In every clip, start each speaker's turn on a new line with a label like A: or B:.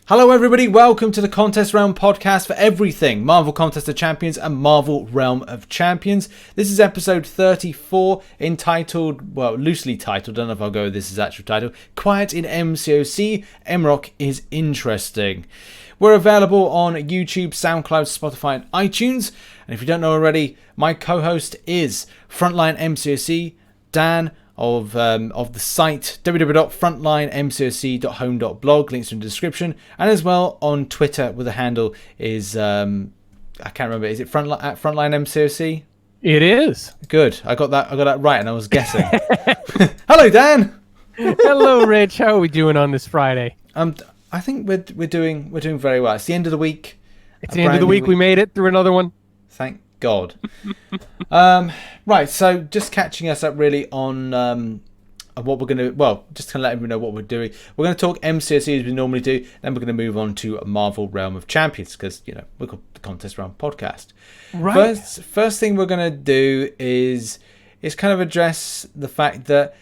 A: Hello everybody, welcome to the Contest Realm podcast for everything Marvel Contest of Champions and Marvel Realm of Champions. This is episode 34, entitled, well, loosely titled, don't know if I'll go with this as actual title, Quiet in MCOC, MROC is interesting. We're available on YouTube, SoundCloud, Spotify and iTunes. And if you don't know already, my co-host is Frontline MCOC, Dan, of the site www.frontlinemcoc.home.blog, links in the description, and as well on Twitter with the handle is I can't remember, is it at Frontline MCOC?
B: It is.
A: Good. I got that right and I was guessing. Hello Dan.
B: Hello Rich. How are we doing on this Friday?
A: I think we're doing very well. It's the end of the week.
B: It's the end of the week. We made it through another one.
A: Thank God. Right, so just catching us up really on what we're going to, well, just to let everyone know what we're doing. We're going to talk MCOC as we normally do, then we're going to move on to Marvel Realm of Champions because, you know, we're called the Contest Realm podcast.
B: Right.
A: First thing we're going to do is kind of address the fact that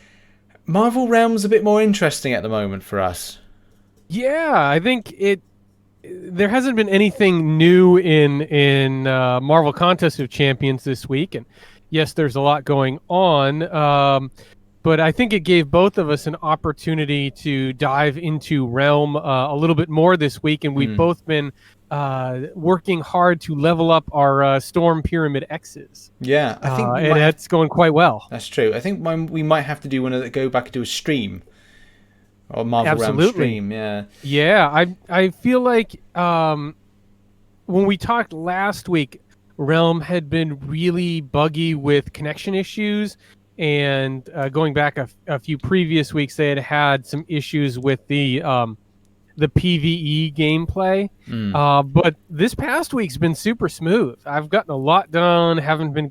A: Marvel Realm's a bit more interesting at the moment for us.
B: Yeah, I think there hasn't been anything new in Marvel Contest of Champions this week, and yes, there's a lot going on, but I think it gave both of us an opportunity to dive into Realm a little bit more this week, and we've both been working hard to level up our Storm Pyramid X's.
A: Yeah, I think
B: and that's going quite well.
A: That's true. I think we might have to do one of go back and do a stream. Or Marvel Realm stream, yeah.
B: Yeah, I feel like when we talked last week, Realm had been really buggy with connection issues, and going back a few previous weeks, they had some issues with the PVE gameplay. But this past week's been super smooth. I've gotten a lot done. Haven't been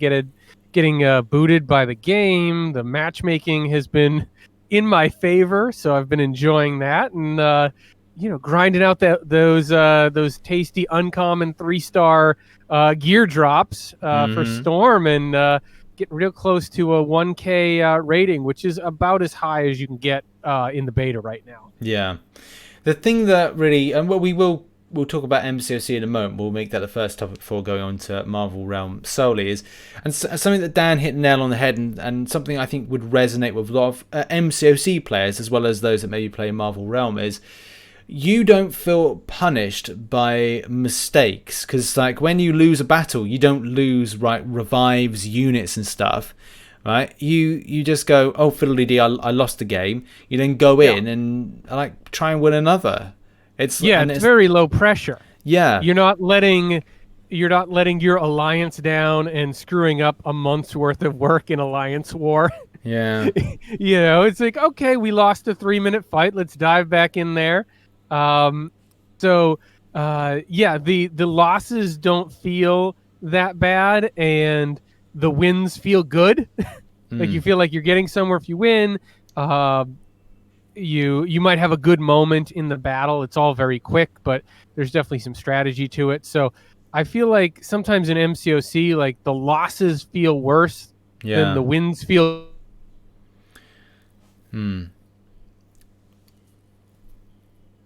B: getting booted by the game. The matchmaking has been in my favor, so I've been enjoying that, and grinding out those tasty uncommon 3-star gear drops for Storm, and getting real close to a 1K rating, which is about as high as you can get in the beta right now.
A: Yeah, the thing that really, and we'll talk about MCOC in a moment. We'll make that the first topic before going on to Marvel Realm solely is, and something that Dan hit the nail on the head, and something I think would resonate with a lot of MCOC players as well as those that maybe play Marvel Realm is, you don't feel punished by mistakes, because like when you lose a battle, you don't lose revives, units and stuff, right? You just go, oh fiddly-dee, I lost the game. You then go in and like try and win another. It's very low pressure. Yeah,
B: you're not letting your alliance down and screwing up a month's worth of work in Alliance War.
A: Yeah,
B: it's like, okay, we lost a 3-minute fight. Let's dive back in there. The losses don't feel that bad, and the wins feel good. Like you feel like you're getting somewhere if you win. You might have a good moment in the battle. It's all very quick, but there's definitely some strategy to it. So I feel like sometimes in MCOC, like the losses feel worse than the wins feel.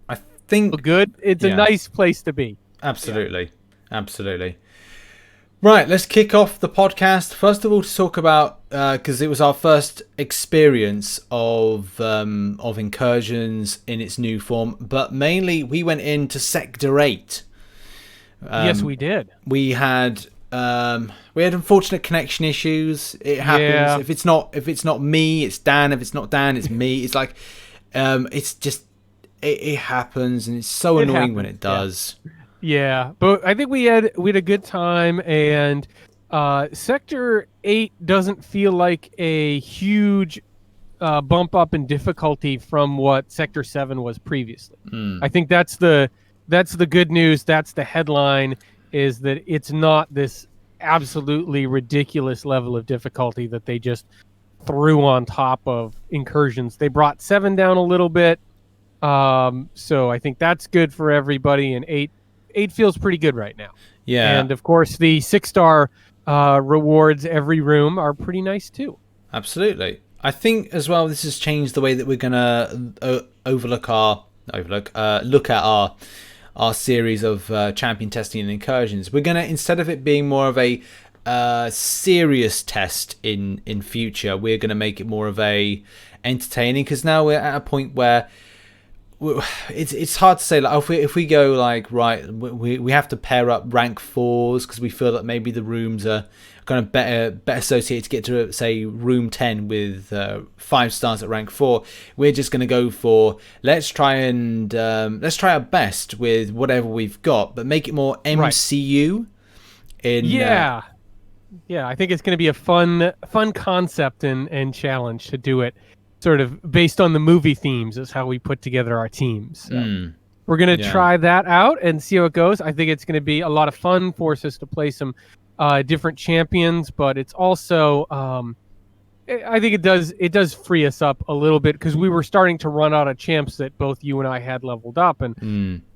A: I think
B: good. It's a nice place to be.
A: Absolutely. Right, let's kick off the podcast. First of all, to talk about, because it was our first experience of Incursions in its new form, but mainly we went into Sector 8.
B: Yes, we did.
A: We had unfortunate connection issues. It happens.
B: Yeah.
A: If it's not me, it's Dan. If it's not Dan, it's me. It's like, it's just it happens, and it's so annoying when it does.
B: Yeah, but I think we had a good time, and Sector 8 doesn't feel like a huge bump up in difficulty from what Sector 7 was previously. I think that's the good news. That's the headline, is that it's not this absolutely ridiculous level of difficulty that they just threw on top of Incursions. They brought 7 down a little bit, so I think that's good for everybody, and 8 feels pretty good right now.
A: Yeah.
B: And of course, the 6-star rewards every room are pretty nice too.
A: Absolutely. I think as well, this has changed the way that we're going to overlook our look at our series of champion testing and incursions. We're gonna, instead of it being more of a serious test in future, we're gonna make it more of a entertaining, because now we're at a point where it's hard to say, like, if we go like, right, we have to pair up rank 4s because we feel that maybe the rooms are kind of better associated to get to, say, room 10 with 5 stars at rank 4. We're just going to go for let's try our best with whatever we've got, but make it more MCU.
B: Yeah, I think it's going to be a fun concept and challenge to do it sort of based on the movie themes is how we put together our teams. So we're going to try that out and see how it goes. I think it's going to be a lot of fun, force us to play some different champions, but it's also I think it does free us up a little bit, because we were starting to run out of champs that both you and I had leveled up, and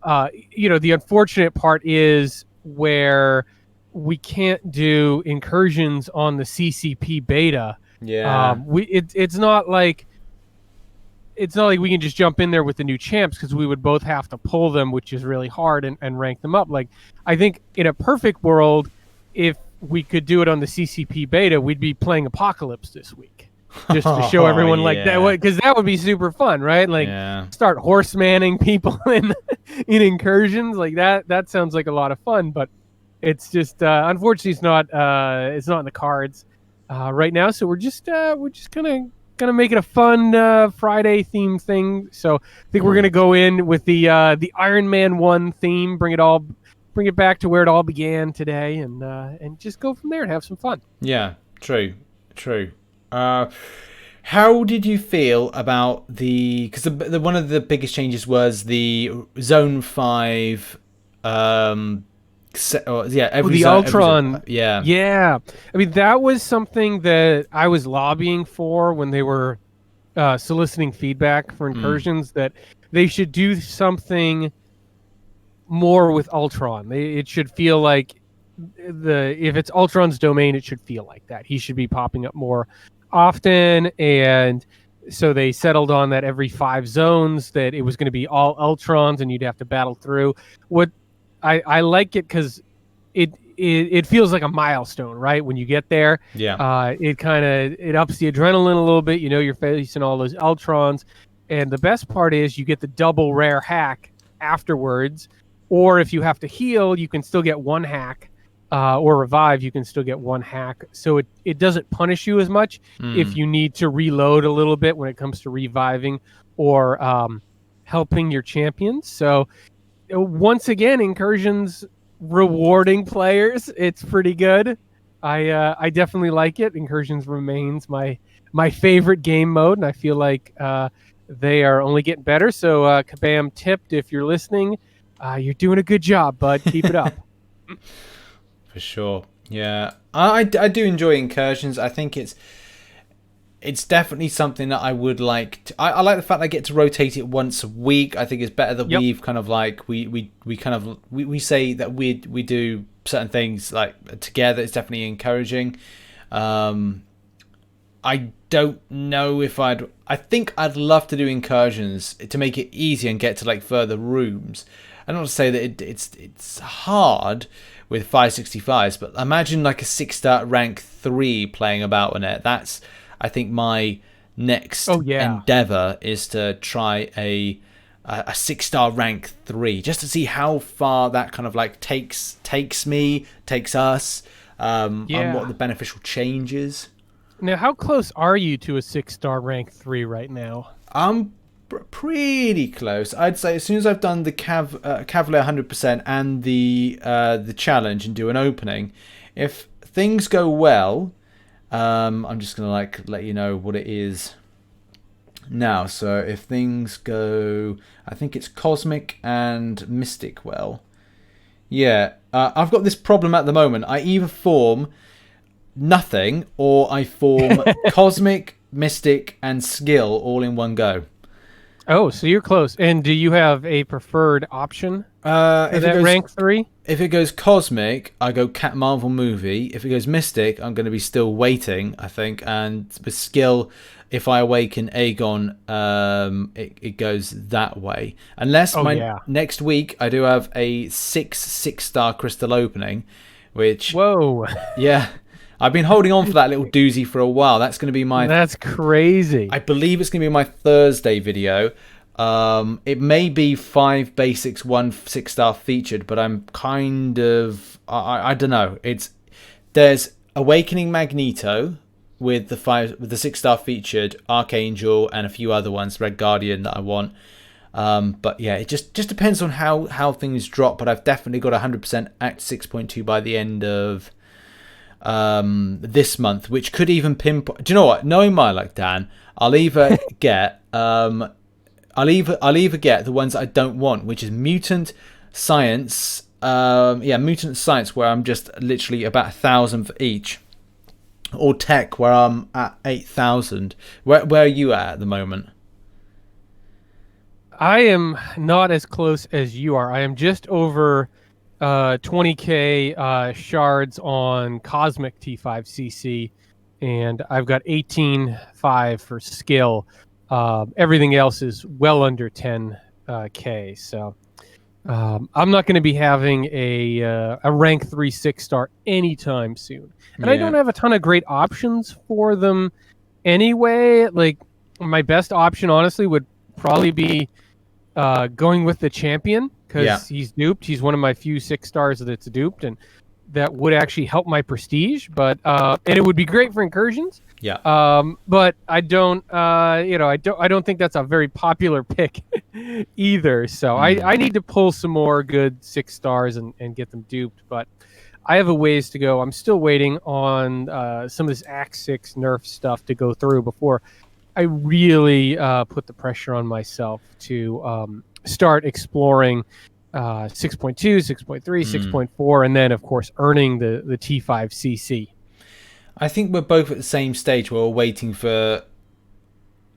B: the unfortunate part is where we can't do incursions on the CCP beta. It's not like we can just jump in there with the new champs, because we would both have to pull them, which is really hard, and rank them up. Like, I think in a perfect world, if we could do it on the CCP beta, we'd be playing Apocalypse this week, just to show everyone like that, because that would be super fun, right? Like, start horsemanning people in incursions like that. That sounds like a lot of fun, but it's just unfortunately it's not in the cards right now. So we're just gonna make it a fun Friday theme thing. So I think we're gonna go in with the Iron Man 1 theme, bring it back to where it all began today, and just go from there and have some fun.
A: Yeah, true. How did you feel about because one of the biggest changes was the Zone 5
B: the Ultron. Yeah. I mean, that was something that I was lobbying for when they were soliciting feedback for incursions, that they should do something more with Ultron. It should feel like if it's Ultron's domain, it should feel like that. He should be popping up more often, and so they settled on that every 5 zones that it was going to be all Ultrons, and you'd have to battle through. What I like it because it feels like a milestone, right? When you get there, it ups the adrenaline a little bit. You know, you're facing all those Ultrons, and the best part is you get the double rare hack afterwards. Or if you have to heal, you can still get 1 hack, or revive. You can still get 1 hack, so it doesn't punish you as much if you need to reload a little bit when it comes to reviving or helping your champions. So once again, Incursions rewarding players. It's pretty good. I definitely like it. Incursions remains my favorite game mode, and I feel like they are only getting better. So Kabam tipped, if you're listening, you're doing a good job, bud. Keep it up.
A: For sure. Yeah, I do enjoy Incursions. I think it's definitely something that I would like to, I like the fact that I get to rotate it once a week. I think it's better that we've kind of like we say that we do certain things like together. It's definitely encouraging. I don't know if I think I'd love to do Incursions to make it easier and get to like further rooms. I don't want to say that it's hard with 565s, but imagine like a 6-star rank 3 playing about on it. That's, I think, my next endeavor is to try a 6-star rank 3, just to see how far that kind of like takes us, and what the beneficial changes.
B: Now, how close are you to a 6-star rank 3 right now?
A: I'm pretty close. I'd say as soon as I've done the Cavalier 100% and the challenge and do an opening, if things go well, I'm just gonna like let you know what it is now. So if things go, I think it's Cosmic and Mystic well. Yeah, I've got this problem at the moment. I either form nothing or I form Cosmic, Mystic, and Skill all in one go.
B: Oh, so you're close. And do you have a preferred option for that rank 3?
A: If it goes Cosmic, I go Cat Marvel Movie. If it goes Mystic, I'm going to be still waiting, I think. And with Skill, if I awaken Aegon, it goes that way. Unless next week I do have a 6-star crystal opening, which
B: whoa,
A: yeah, I've been holding on for that little doozy for a while. That's going to be my.
B: That's crazy.
A: I believe it's going to be my Thursday video. It may be 5 basics, 1 6-star featured, but I'm kind of I don't know. There's Awakening Magneto with the 6-star featured, Archangel, and a few other ones, Red Guardian that I want. But yeah, it just depends on how things drop. But I've definitely got 100% Act 6.2 by the end of this month, which could even pinpoint. Do you know what? Knowing my luck, Dan, I'll either get I'll either get the ones I don't want, which is Mutant Science. Mutant Science, where I'm just literally about 1,000 for each, or Tech, where I'm at 8,000. Where are you at the moment?
B: I am not as close as you are. I am just over 20k shards on Cosmic T5CC, and I've got 18.5 for skill. Everything else is well under 10k. So I'm not going to be having a rank 3 6-star anytime soon. And I don't have a ton of great options for them anyway. Like, my best option, honestly, would probably be going with the champion, because he's duped. He's one of my few 6-stars that's duped, and that would actually help my prestige. But and it would be great for incursions.
A: Yeah.
B: But I don't, I don't think that's a very popular pick either. So I need to pull some more good 6-stars and get them duped. But I have a ways to go. I'm still waiting on some of this Act 6 nerf stuff to go through before I really put the pressure on myself to start exploring 6.2, 6.3, 6.4, and then, of course, earning the T5CC.
A: I think we're both at the same stage where we're waiting for...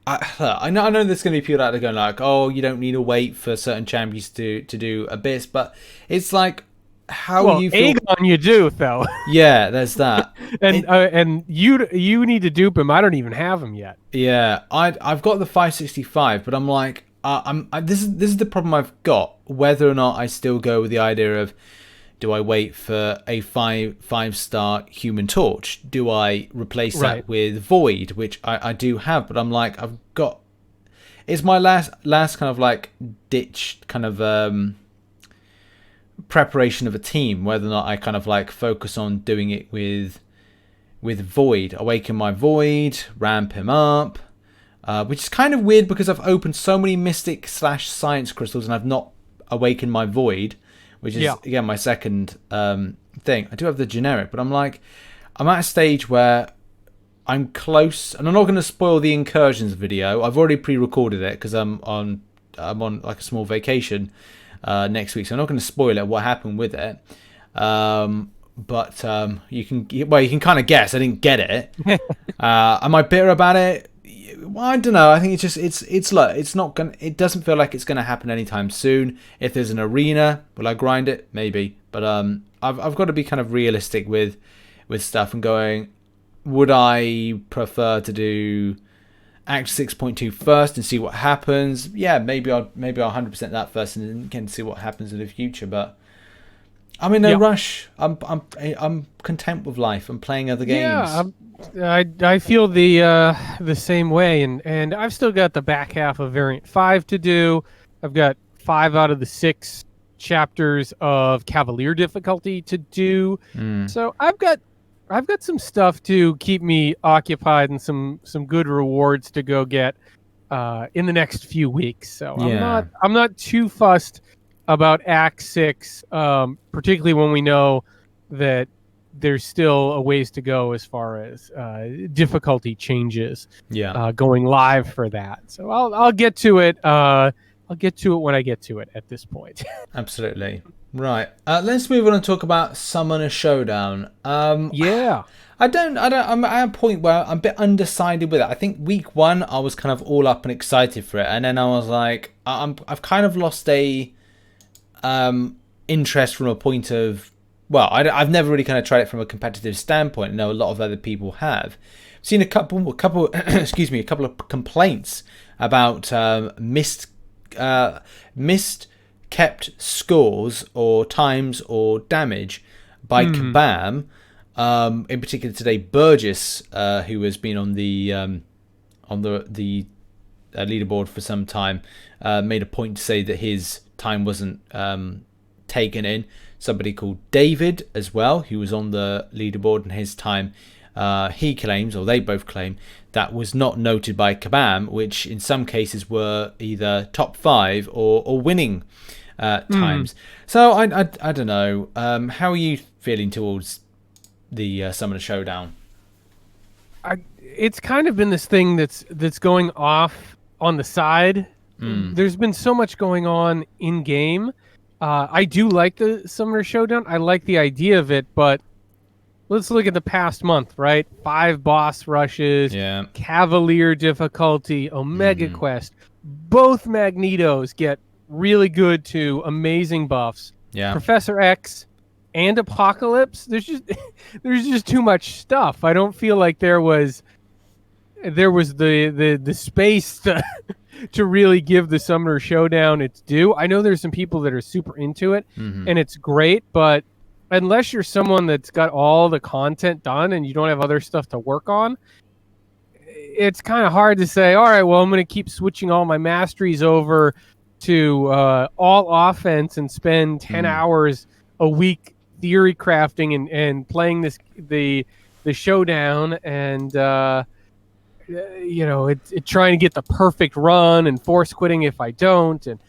A: I know there's going to be people out there going like, oh, you don't need to wait for certain champions to do Abyss, but it's like, how you feel...
B: Aegon you do, though.
A: Yeah, there's that.
B: and you need to dupe him. I don't even have him yet.
A: Yeah, I've got the 565, but I'm like, this is the problem I've got. Whether or not I still go with the idea of, do I wait for a 5-star Human Torch? Do I replace that with Void, which I do have, but I'm like, I've got... It's my last kind of like ditch kind of preparation of a team, whether or not I kind of like focus on doing it with Void, awaken my Void, ramp him up, which is kind of weird because I've opened so many Mystic/Science crystals and I've not awakened my Void, which is again my second thing. I do have the generic, but I'm like, I'm at a stage where I'm close, and I'm not going to spoil the Incursions video. I've already pre-recorded it because I'm on like a small vacation next week, so I'm not going to spoil it, what happened with it. But you can kind of guess. I didn't get it. Am I bitter about it? Well, I don't know. I think it doesn't feel like it's gonna happen anytime soon. If there's an arena, will I grind it? Maybe. But I've got to be kind of realistic with stuff and going, would I prefer to do Act 6.2 first and see what happens? Yeah, maybe I'll 100% that first and then see what happens in the future. But I'm in no rush. I'm content with life. I'm playing other games.
B: Yeah, I feel the same way, and I've still got the back half of Variant 5 to do. I've got 5 out of the 6 chapters of Cavalier difficulty to do. So I've got some stuff to keep me occupied and some good rewards to go get in the next few weeks. So I'm not too fussed about Act 6, particularly when we know that there's still a ways to go as far as difficulty changes going live for that. So I'll get to it. I'll get to it when I get to it at this point.
A: Absolutely. Right. Let's move on and talk about Summoner Showdown. I'm at a point where I'm a bit undecided with it. I think week 1 I was kind of all up and excited for it, and then I was like, I've kind of lost a interest from a point of, well, I've never really kind of tried it from a competitive standpoint. I know a lot of other people have, seen a couple excuse me, a couple of complaints about missed kept scores or times or damage by Kabam. In particular today, Burgess, who has been on the leaderboard for some time, made a point to say that his time wasn't taken in. Somebody called David as well, who was on the leaderboard, and his time, he claims, or they both claim, that was not noted by Kabam, which in some cases were either top 5 or winning times. So I don't know. How are you feeling towards the Summoner Showdown?
B: It's kind of been this thing that's going off on the side. There's been so much going on in game. I do like the Summoner Showdown. I like the idea of it, but let's look at the past month, right? 5 boss rushes, Cavalier difficulty, Omega Quest. Both Magnetos get really good to amazing buffs. Professor X and Apocalypse. There's just too much stuff. I don't feel like there was the space to really give the Summoner Showdown its due. I know there's some people that are super into it, and it's great, but unless you're someone that's got all the content done and you don't have other stuff to work on, it's kind of hard to say, all right, well, I'm going to keep switching all my masteries over to all offense and spend 10 hours a week theory crafting and playing the Showdown and trying to get the perfect run and force quitting if I don't. And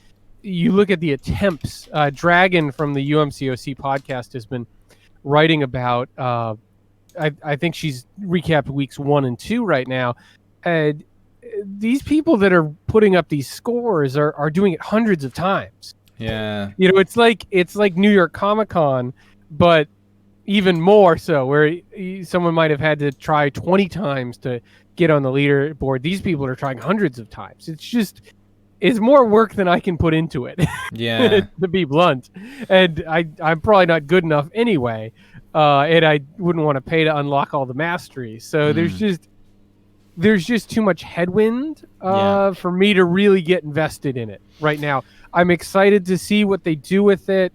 B: you look at the attempts. Dragon from the UMCOC podcast has been writing about. I think she's recapped weeks 1 and 2 right now. And these people that are putting up these scores are doing it hundreds of times.
A: Yeah,
B: it's like New York Comic Con, but even more so, where someone might have had to try 20 times to get on the leaderboard. These people are trying hundreds of times. It's more work than I can put into it.
A: Yeah.
B: To be blunt. And I'm probably not good enough anyway. And I wouldn't want to pay to unlock all the masteries. So there's just too much headwind for me to really get invested in it right now. I'm excited to see what they do with it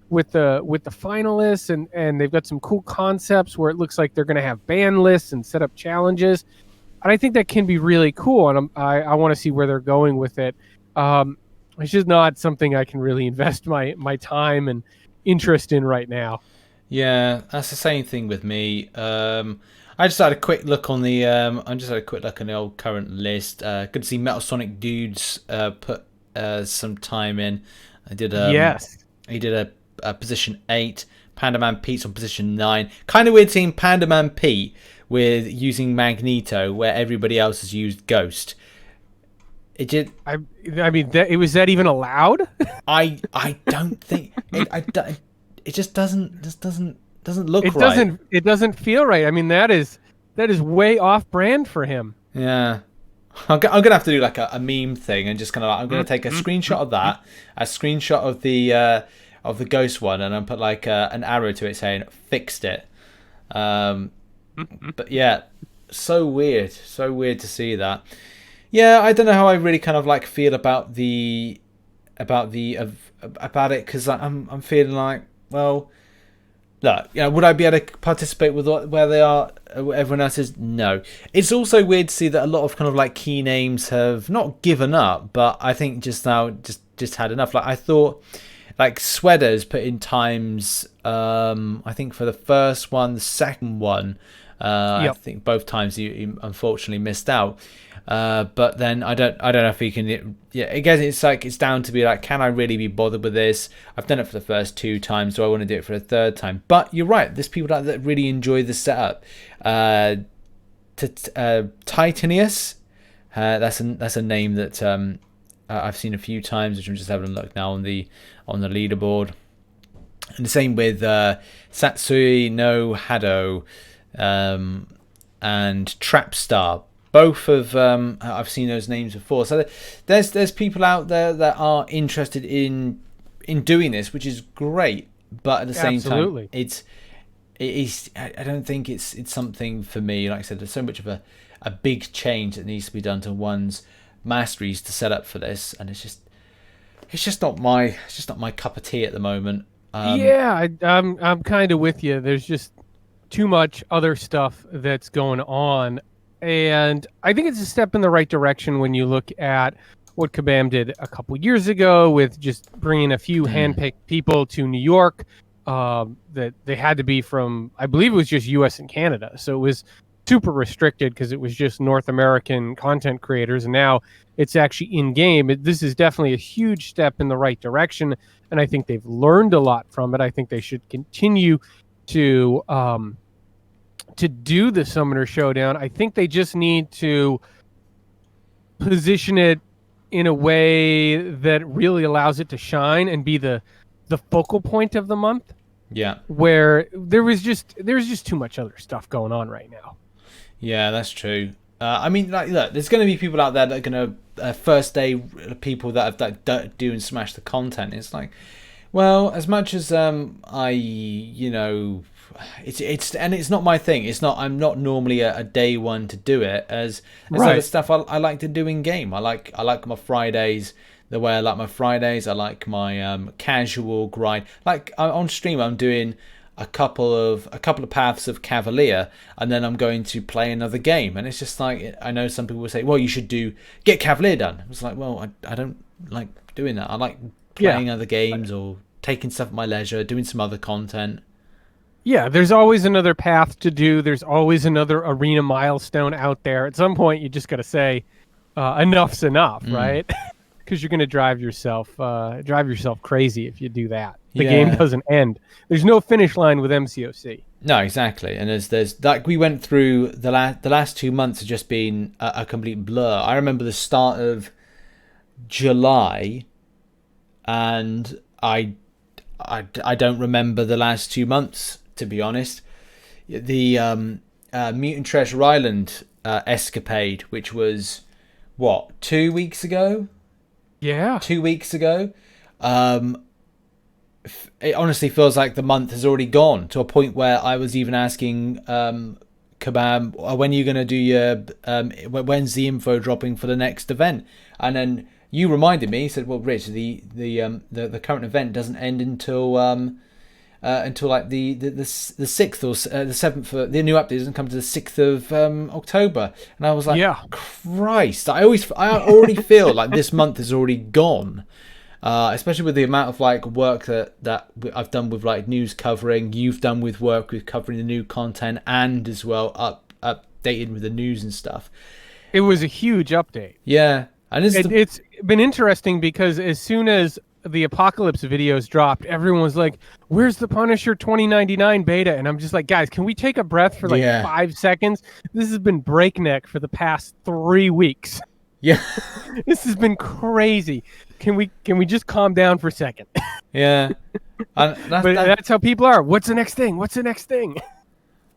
B: with the finalists, and they've got some cool concepts where it looks like they're going to have ban lists and set up challenges. And I think that can be really cool, and I want to see where they're going with it. It's just not something I can really invest my time and interest in right now.
A: Yeah, that's the same thing with me. I just had a quick look on the old current list. Good to see Metal Sonic Dudes put some time in. I did he did a position 8. Panda Man Pete's on position 9. Kind of weird seeing Panda Man Pete with using Magneto where everybody else has used Ghost. It did.
B: I mean, was that even allowed?
A: I don't think it just doesn't look right.
B: It doesn't feel right. I mean, that is way off brand for him.
A: Yeah. I'm gonna have to do like a meme thing and just kind of I'm gonna take a screenshot of that, a screenshot of the Ghost one, and then put like an arrow to it saying "fixed it." But yeah, so weird to see that. Yeah, I don't know how I really kind of like feel about it because I'm feeling like, well, look, would I be able to participate with where they are? Everyone else is? No. It's also weird to see that a lot of kind of like key names have not given up, but I think just now just had enough. Like I thought, like Sweaters put in times. I think for the first one, the second one, I think both times he unfortunately missed out. But then I don't know if he can. Yeah, again, it's down to be like, can I really be bothered with this? I've done it for the first 2 times. Do I want to do it for a 3rd time? But you're right. There's people out there that really enjoy the setup. Titanius. That's a name that I've seen a few times, which I'm just having a look now on the leaderboard. And the same with Satsui no Hado and Trapstar. Both of I've seen those names before. So there's people out there that are interested in doing this, which is great. But at the same time, I don't think it's something for me. Like I said, there's so much of a big change that needs to be done to one's masteries to set up for this, and it's just not my cup of tea at the moment.
B: I'm kind of with you. There's just too much other stuff that's going on, and I think it's a step in the right direction when you look at what Kabam did a couple years ago with just bringing a few handpicked people to New York. That they had to be from, I believe it was just U.S. and Canada, so it was super restricted because it was just North American content creators, and now it's actually in game. This is definitely a huge step in the right direction, and I think they've learned a lot from it. I think they should continue to do the Summoner Showdown. I think they just need to position it in a way that really allows it to shine and be the focal point of the month.
A: Yeah.
B: Where there's just too much other stuff going on right now.
A: Yeah, that's true. I mean, like, look, there's going to be people out there that are going to first day people that have that do and smash the content. It's like, well, as much as it's not my thing. I'm not normally a day one to do it. As other stuff I like to do in game. I like my Fridays. The way I like my Fridays, I like my casual grind. Like on stream, I'm doing a couple of paths of Cavalier, and then I'm going to play another game. And it's just like, I know some people will say, well, you should get Cavalier done. It's like, well, I don't like doing that. I like playing other games or taking stuff at my leisure, doing some other content.
B: Yeah, there's always another path to do. There's always another arena milestone out there. At some point, you just got to say, enough's enough, right? Because you're going to drive yourself crazy if you do that. The game doesn't end. There's no finish line with MCOC.
A: No, exactly. And there's like, we went through the last 2 months have just been a complete blur. I remember the start of July, and I don't remember the last 2 months, to be honest. The Mutant Treasure Island escapade, which was what, 2 weeks ago?
B: Yeah.
A: 2 weeks ago. It honestly feels like the month has already gone, to a point where I was even asking Kabam, when are you going to do your when's the info dropping for the next event? And then you reminded me, you said, well, Rich, the current event doesn't end until like the 6th or the 7th. The new update doesn't come to the 6th of October. And I was like, yeah, Christ, I already feel like this month is already gone. Especially with the amount of like work that I've done with like news covering, you've done with work with covering the new content, and as well updated with the news and stuff.
B: It was a huge update.
A: Yeah, and
B: it's been interesting because as soon as the Apocalypse videos dropped, everyone was like, "Where's the Punisher 2099 beta?" And I'm just like, guys, can we take a breath for like 5 seconds? This has been breakneck for the past 3 weeks.
A: Yeah,
B: this has been crazy. Can we just calm down for a second?
A: Yeah,
B: that's how people are. What's the next thing? What's the next thing?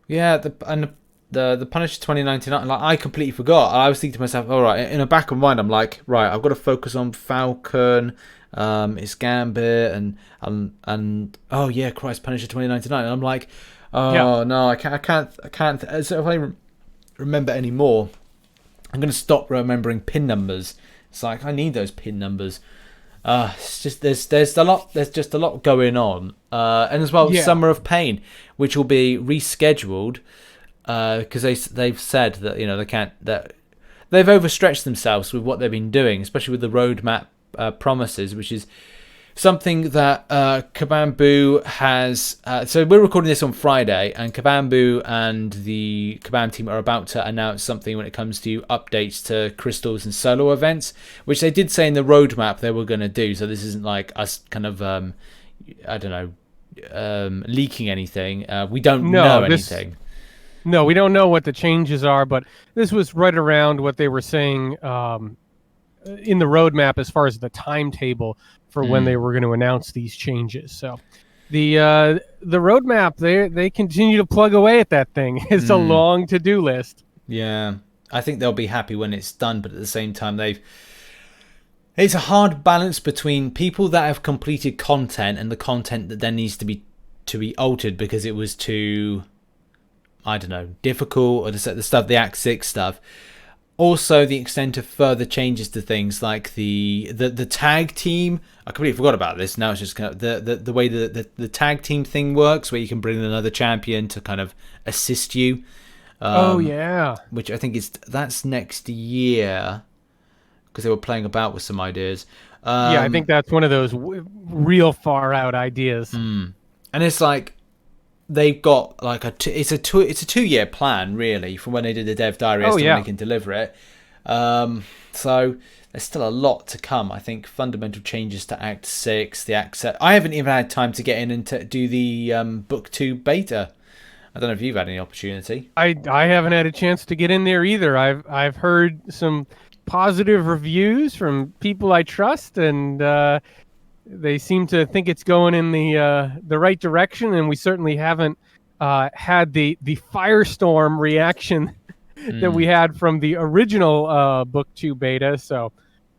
A: Yeah, the Punisher 2099. Like, I completely forgot. I was thinking to myself, all right. In the back of my mind, I'm like, right, I've got to focus on Falcon, it's Gambit, and oh yeah, Christ, Punisher 2099. And I'm like, no, I can't. So if I remember any more, I'm going to stop remembering pin numbers. It's like, I need those pin numbers. It's just there's just a lot going on, and as well, Summer of Pain, which will be rescheduled because they've said that, you know, that they've overstretched themselves with what they've been doing, especially with the roadmap promises, which is something that Kabam has. So we're recording this on Friday, and Kabam and the Kabam team are about to announce something when it comes to updates to crystals and solo events, which they did say in the roadmap they were going to do. So this isn't like us kind of leaking anything. We don't know anything.
B: No, we don't know what the changes are, but this was right around what they were saying in the roadmap as far as the timetable for when they were going to announce these changes. So the roadmap, they continue to plug away at that thing. It's a long to-do list.
A: Yeah, I think they'll be happy when it's done, but at the same time, it's a hard balance between people that have completed content and the content that then needs to be to be altered because it was too, I don't know, difficult, or the Act 6 stuff. Also, the extent of further changes to things like the tag team. I completely forgot about this. Now it's just kind of the way the tag team thing works, where you can bring in another champion to kind of assist you.
B: Oh yeah,
A: Which I think that's next year, because they were playing about with some ideas.
B: Yeah, I think that's one of those real far out ideas.
A: And it's like they've got like it's a 2-year plan really from when they did the dev diary as to when they can deliver it. So there's still a lot to come. I think fundamental changes to Act 6, the Act 7. I haven't even had time to get in and to do the Book 2 beta. I don't know if you've had any opportunity.
B: I haven't had a chance to get in there either. I've heard some positive reviews from people I trust, and they seem to think it's going in the right direction, and we certainly haven't had the firestorm reaction that we had from the original Book 2 beta. So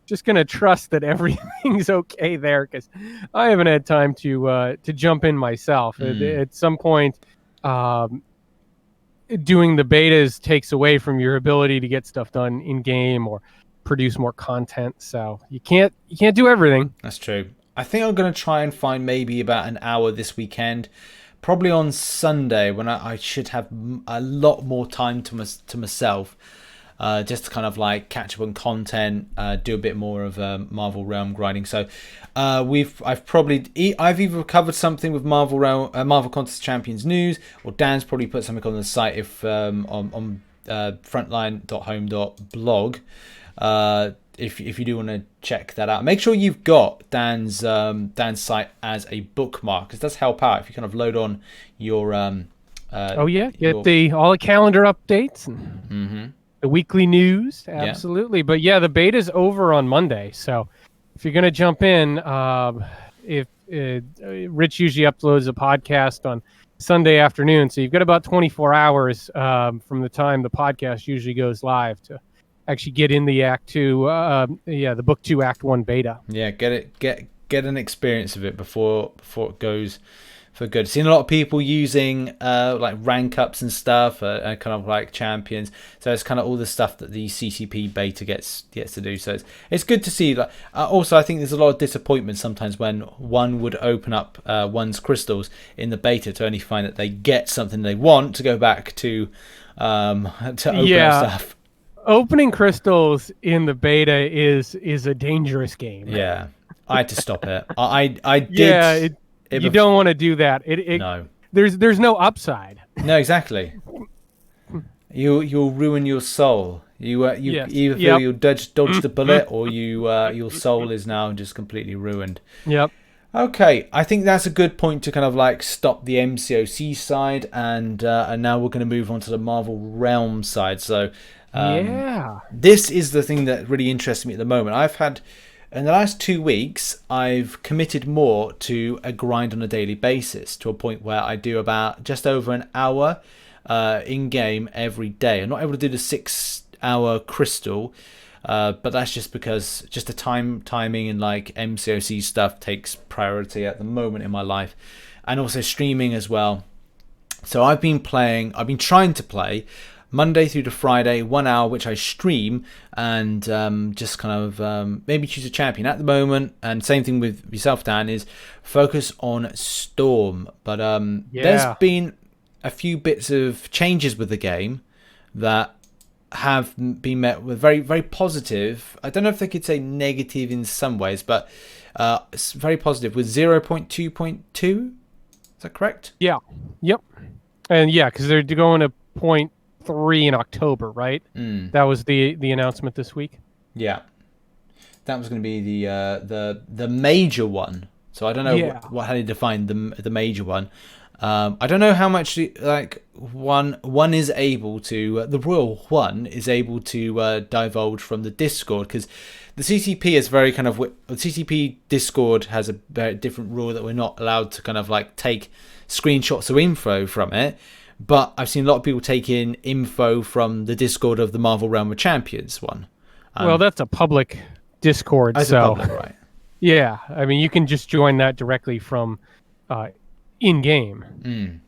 B: just going to trust that everything's okay there, because I haven't had time to jump in myself. At some point, doing the betas takes away from your ability to get stuff done in game or produce more content. So you can't do everything.
A: That's true. I think I'm going to try and find maybe about an hour this weekend, probably on Sunday, when I should have a lot more time to myself, just to kind of like catch up on content, do a bit more of Marvel Realm grinding. So I've either covered something with Marvel Contest Champions news, or Dan's probably put something on the site if on frontline.home.blog. If you do want to check that out, make sure you've got Dan's site as a bookmark, because it does help out if you kind of load on your get all the calendar updates and the weekly news. Absolutely. But yeah, the beta's over on Monday, so if you're gonna jump in, Rich usually uploads a podcast on Sunday afternoon, so you've got about 24 hours from the time the podcast usually goes live to actually get in the Act 2, the Book 2 Act 1 beta. Yeah, get an experience of it before it goes for good. Seen a lot of people using like rank ups and stuff, kind of like champions. So it's kind of all the stuff that the CCP beta gets to do. So it's good to see. Like, also, I think there's a lot of disappointment sometimes when one would open up one's crystals in the beta to only find that they get something they want to go back to open up stuff. Opening crystals in the beta is a dangerous game. Yeah, I had to stop it. I did. Yeah, you don't want to do that. No. There's no upside. No, exactly. You'll ruin your soul. Either feel you'll dodge the bullet, or your soul is now just completely ruined. Yep. Okay, I think that's a good point to kind of like stop the MCOC side, and now we're going to move on to the Marvel Realm side. So. This is the thing that really interests me at the moment. I've had, in the last 2 weeks, I've committed more to a grind on a daily basis, to a point where I do about just over an hour in game every day. I'm not able to do the 6-hour crystal, but that's just because just the timing and like MCOC stuff takes priority at the moment in my life, and also streaming as well. So I've been trying to play Monday through to Friday, 1 hour, which I stream, and just kind of maybe choose a champion at the moment. And same thing with yourself, Dan, is focus on Storm. But there's been a few bits of changes with the game that have been met with very, very positive. I don't know if they could say negative in some ways, but it's very positive with 0.2.2. Is that correct? Yeah. Yep. And yeah, because they're going to 0.3 in October, right? That was the announcement this week. Yeah, that was going to be the major one. So I don't know how they define the major one. I don't know how much like one is able to the Royal One is able to divulge from the Discord, because the CCP is very kind of the CCP Discord has a very different rule that we're not allowed to kind of like take screenshots or info from it. But I've seen a lot of people take in info from the Discord of the Marvel Realm of Champions one. Well, that's a public Discord. That's a public, right? Yeah, I mean, you can just join that directly from
B: in game.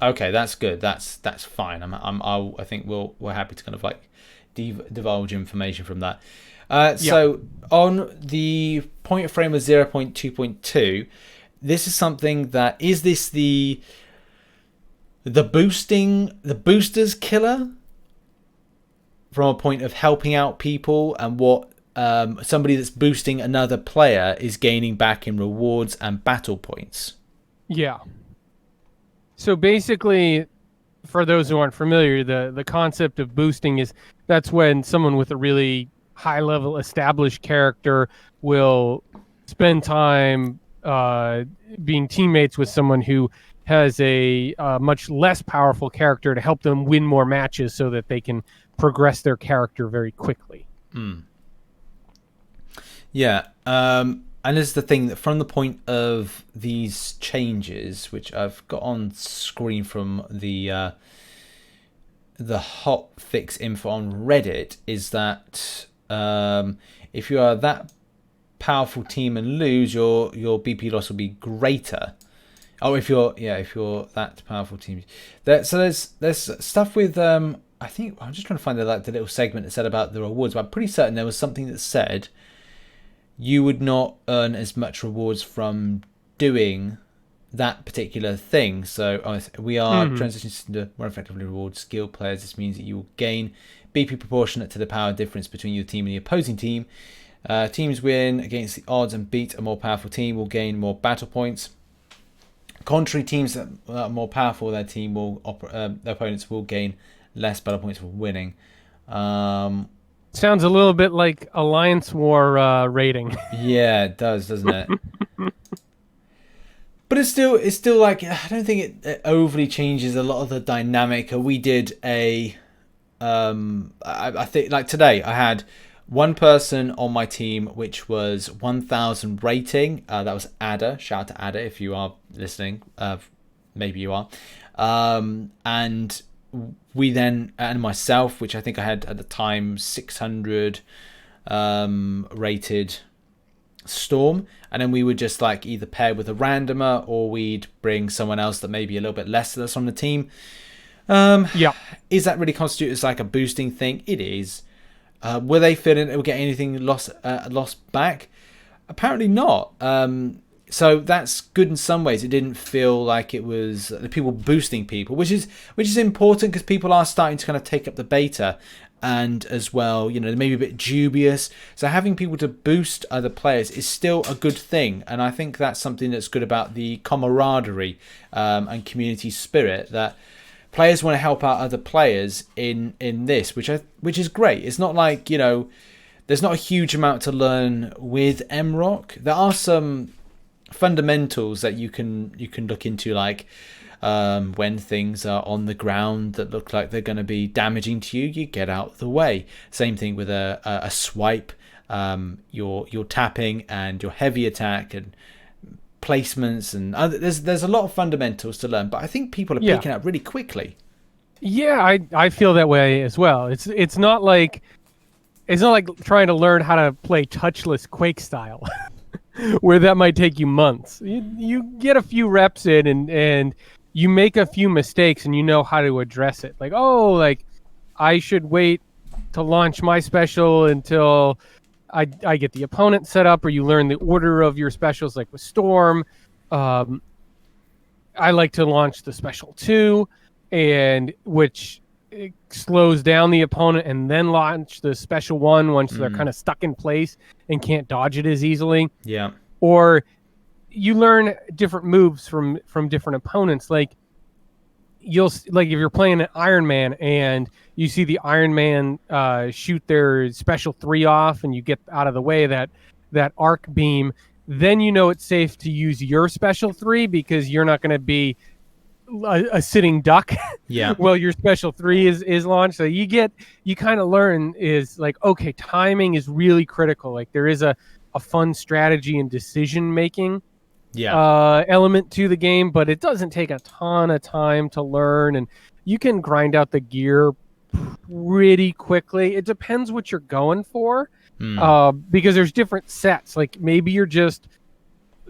A: Okay, that's good. That's fine. I think we're happy to kind of like divulge information from that. So on the point frame of 0.2.2, this is something that is this the boosters killer from a point of helping out people and what somebody that's boosting another player is gaining back in rewards and battle points.
B: Yeah. So basically, for those who aren't familiar, the concept of boosting is that's when someone with a really high level established character will spend time being teammates with someone who has a much less powerful character to help them win more matches so that they can progress their character very quickly.
A: Yeah. And this is the thing that from the point of these changes, which I've got on screen from the hot fix info on Reddit, is that if you are that powerful team and lose, your BP loss will be greater. Oh, if you're that powerful team. So there's stuff with I think I'm just trying to find the little segment that said about the rewards, but I'm pretty certain there was something that said you would not earn as much rewards from doing that particular thing. So we are transitioning to more effectively reward skilled players. This means that you will gain BP proportionate to the power difference between your team and the opposing team. Teams win against the odds and beat a more powerful team will gain more battle points. Contrary teams that are more powerful, their opponents will gain less battle points for winning.
B: Sounds a little bit like Alliance War rating.
A: Yeah, it does, doesn't it? But it's still like, I don't think it overly changes a lot of the dynamic. We did I think like today I had one person on my team which was 1,000 rating. That was Ada. Shout out to Ada if you are listening. Maybe you are. And we then, and myself, which I think I had at the time 600 rated Storm, and then we would just like either pair with a randomer or we'd bring someone else that maybe a little bit less than us on the team. Is that really constituted as like a boosting thing? It is. Were they feeling it would get anything lost back? Apparently not. So that's good in some ways. It didn't feel like it was the people boosting people, which is important because people are starting to kind of take up the beta, and as well, maybe a bit dubious. So having people to boost other players is still a good thing, and I think that's something that's good about the camaraderie and community spirit, that players want to help out other players in this, which is great. It's not like there's not a huge amount to learn with MROC. There are some fundamentals that you can look into, like when things are on the ground that look like they're going to be damaging to you, you get out of the way. Same thing with a swipe, your tapping and your heavy attack and placements and there's a lot of fundamentals to learn, but I think people are picking up really quickly.
B: Yeah, I feel that way as well. It's not like trying to learn how to play touchless Quake style. Where that might take you months. You get a few reps in and you make a few mistakes and you know how to address it. Like, I should wait to launch my special until I get the opponent set up, or you learn the order of your specials, like with Storm. I like to launch the special 2, and which it slows down the opponent, and then launch the special 1 once they're kind of stuck in place and can't dodge it as easily.
A: Yeah.
B: Or you learn different moves from different opponents. Like if you're playing an Iron Man and you see the Iron Man shoot their special 3 off, and you get out of the way that arc beam, then it's safe to use your special 3 because you're not going to be a sitting duck while your special 3 is launched. So you kind of learn is like, okay, timing is really critical. Like there is a fun strategy and decision making element to the game, but it doesn't take a ton of time to learn, and you can grind out the gear pretty quickly. It depends what you're going for, because there's different sets. Like maybe you're just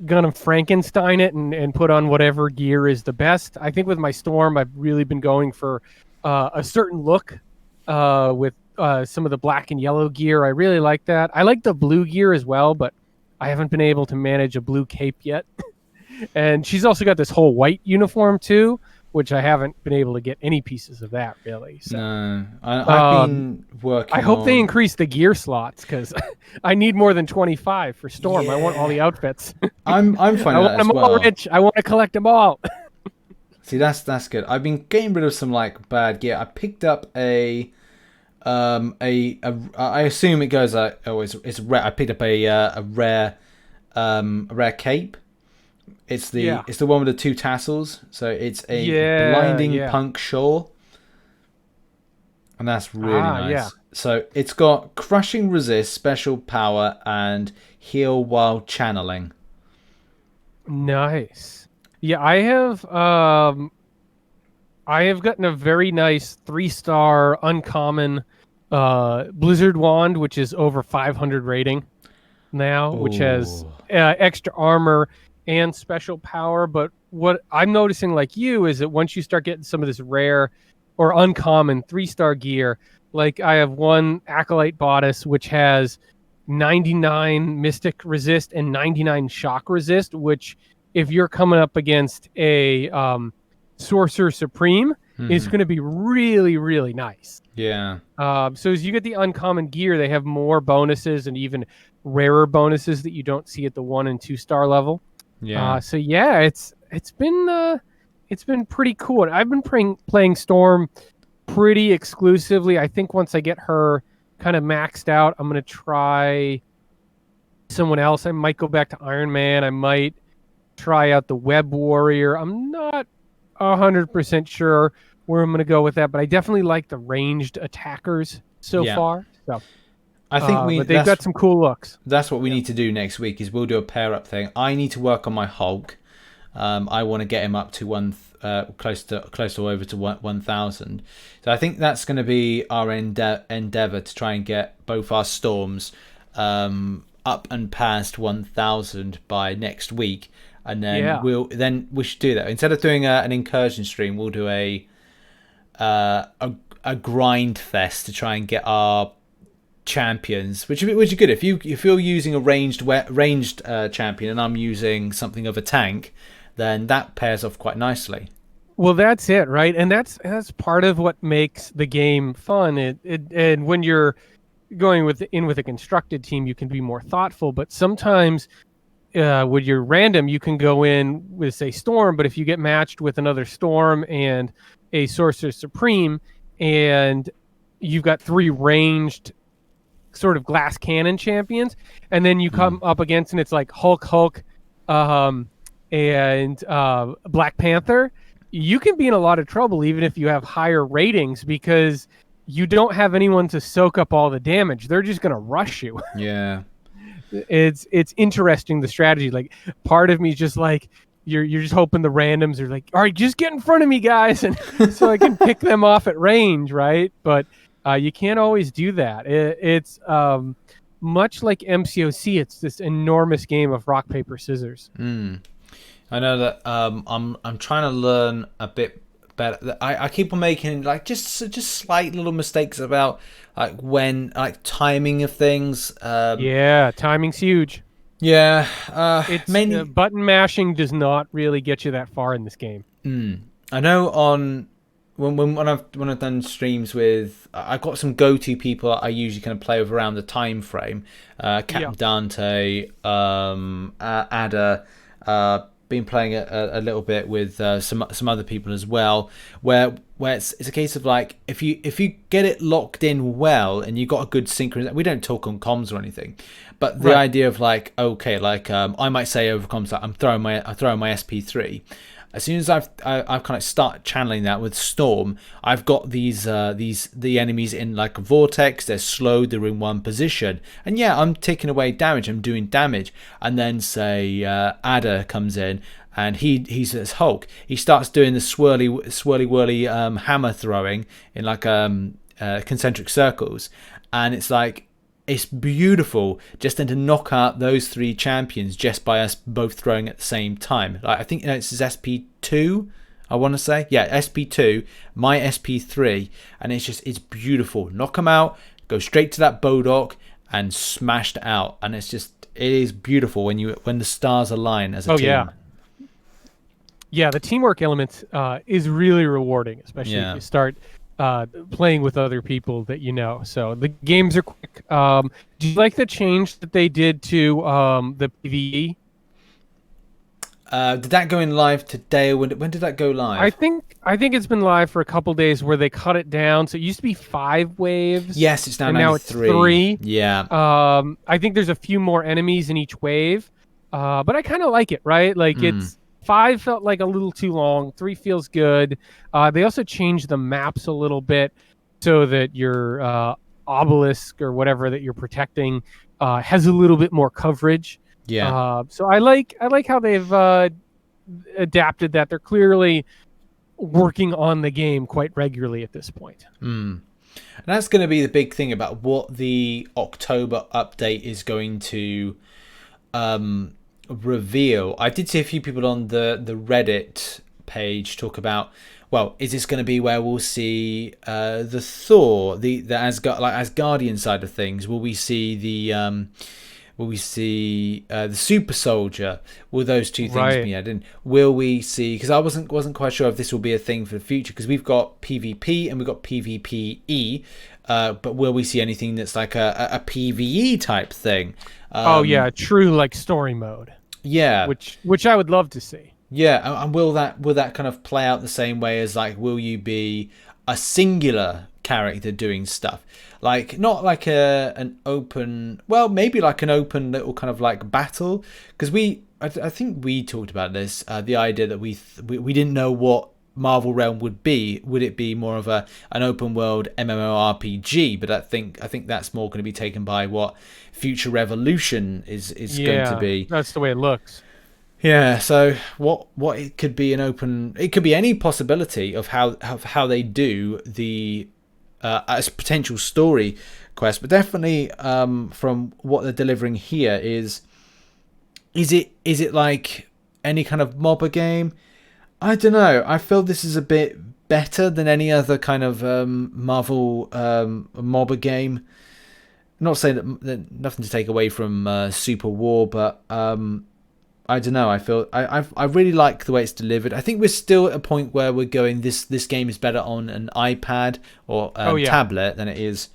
B: gonna Frankenstein it and put on whatever gear is the best. I think with my Storm, I've really been going for a certain look with some of the black and yellow gear. I really like that. I like the blue gear as well, but I haven't been able to manage a blue cape yet. And she's also got this whole white uniform too, which I haven't been able to get any pieces of that really. So,
A: no, I've been working.
B: I hope they increase the gear slots because I need more than 25 for Storm.
A: Yeah.
B: I want all the outfits.
A: I'm finding
B: I
A: that
B: want
A: as
B: them
A: well.
B: all rich. I want to collect them all.
A: See, that's good. I've been getting rid of some like bad gear. I picked up I assume it goes it's rare. I picked up a rare cape. It's the one with the 2 tassels. So it's a blinding puncture. And that's really nice. Yeah. So it's got crushing resist, special power, and heal while channeling.
B: Nice. Yeah, I have gotten a very nice 3-star uncommon Blizzard Wand, which is over 500 rating now, which has extra armor and special power. But what I'm noticing, like you, is that once you start getting some of this rare or uncommon 3-star gear, like I have one Acolyte Bodice, which has 99 Mystic resist and 99 Shock resist, which if you're coming up against a Sorcerer Supreme, is going to be really, really nice.
A: Yeah.
B: So as you get the uncommon gear, they have more bonuses and even rarer bonuses that you don't see at the 1 and 2-star level.
A: Yeah.
B: So yeah, it's been pretty cool. And I've been playing Storm pretty exclusively. I think once I get her kind of maxed out, I'm going to try someone else. I might go back to Iron Man. I might try out the Web Warrior. I'm not 100% sure where I'm going to go with that, but I definitely like the ranged attackers so far. So
A: I think
B: but they've got some cool looks.
A: That's what we need to do next week. Is we'll do a pair up thing. I need to work on my Hulk. I want to get him up to close to over to 1,000. So I think that's going to be our endeavor to try and get both our Storms up and past 1,000 by next week, and then we should do that. Instead of doing an incursion stream, we'll do a grind fest to try and get our champions, which is good. If you're using a ranged champion and I'm using something of a tank, then that pairs off quite nicely.
B: Well, that's it, right? And that's part of what makes the game fun. And when you're going with a constructed team, you can be more thoughtful. But sometimes with your random, you can go in with, say, Storm, but if you get matched with another Storm and a Sorcerer Supreme, and you've got 3 ranged sort of glass cannon champions, and then you come up against, and it's like Hulk, and Black Panther, you can be in a lot of trouble even if you have higher ratings, because you don't have anyone to soak up all the damage. They're just going to rush you.
A: Yeah.
B: It's interesting, the strategy. Like, part of me is just like, you're just hoping the randoms are like, all right, just get in front of me, guys, and so I can pick them off at range, right? But you can't always do that. It's much like MCOC. It's this enormous game of rock, paper, scissors.
A: I know that I'm trying to learn a bit better. I keep on making like just slight little mistakes about like timing of things.
B: Yeah, timing's huge.
A: Yeah,
B: it's button mashing does not really get you that far in this game.
A: I know on when I've done streams with, I've got some go-to people I usually kind of play with around the time frame. Captain Dante, Ada, been playing a little bit with some other people as well, where it's a case of like if you get it locked in well and you got a good synchronization. We don't talk on comms or anything, but the idea of like, okay, like I might say over comms that I'm throwing my SP3. As soon as I've kind of start channeling that with Storm, I've got the enemies in like a vortex. They're slow. They're in one position, and I'm taking away damage. I'm doing damage, and then say Ada comes in, and he's this Hulk. He starts doing the swirly whirly hammer throwing in like concentric circles, and it's like it's beautiful just then to knock out those 3 champions just by us both throwing at the same time. Like, I think it's SP2, I want to say. Yeah, SP2, my SP3, and it's beautiful. Knock them out, go straight to that Bodok and smashed out, and it is beautiful when the stars align as a team.
B: Yeah, the teamwork element is really rewarding, especially if you start playing with other people that you know. So the games are quick. Do you like the change that they did to the PVE?
A: Did that go in live today? When did that go live?
B: I think it's been live for a couple days where they cut it down. So it used to be 5 waves.
A: Yes, it's
B: now it's 3.
A: Yeah.
B: I think there's a few more enemies in each wave, but I kind of like it. Right, like it's 5 felt like a little too long. 3 feels good. They also changed the maps a little bit so that your obelisk or whatever that you're protecting has a little bit more coverage.
A: Yeah.
B: So I like how they've adapted that. They're clearly working on the game quite regularly at this point.
A: And that's going to be the big thing about what the October update is going to reveal. I did see a few people on the Reddit page talk about, well, is this going to be where we'll see the Thor, the Asgardian side of things? Will we see the super soldier? Will those two things be added in? Will we see, because I wasn't quite sure if this will be a thing for the future, because we've got PvP and we've got PvPE, but will we see anything that's like a PvE type thing?
B: True, like story mode.
A: Yeah,
B: which I would love to see.
A: Yeah, and will that kind of play out the same way as, like, will you be a singular character doing stuff, like not like an open, well, maybe like an open little kind of like battle? Because I think we talked about this, the idea that we didn't know what Marvel Realm would be. Would it be more of an open world MMORPG? But I think that's more going to be taken by what Future Revolution is going to be.
B: That's the way it looks.
A: Yeah, so what it could be it could be any possibility of how they do the as potential story quest, but definitely from what they're delivering here is it like any kind of MOBA game? I don't know. I feel this is a bit better than any other kind of Marvel MOBA game. I'm not saying that nothing to take away from Super War, but I don't know. I feel I really like the way it's delivered. I think we're still at a point where we're going, this game is better on an iPad or tablet than it is.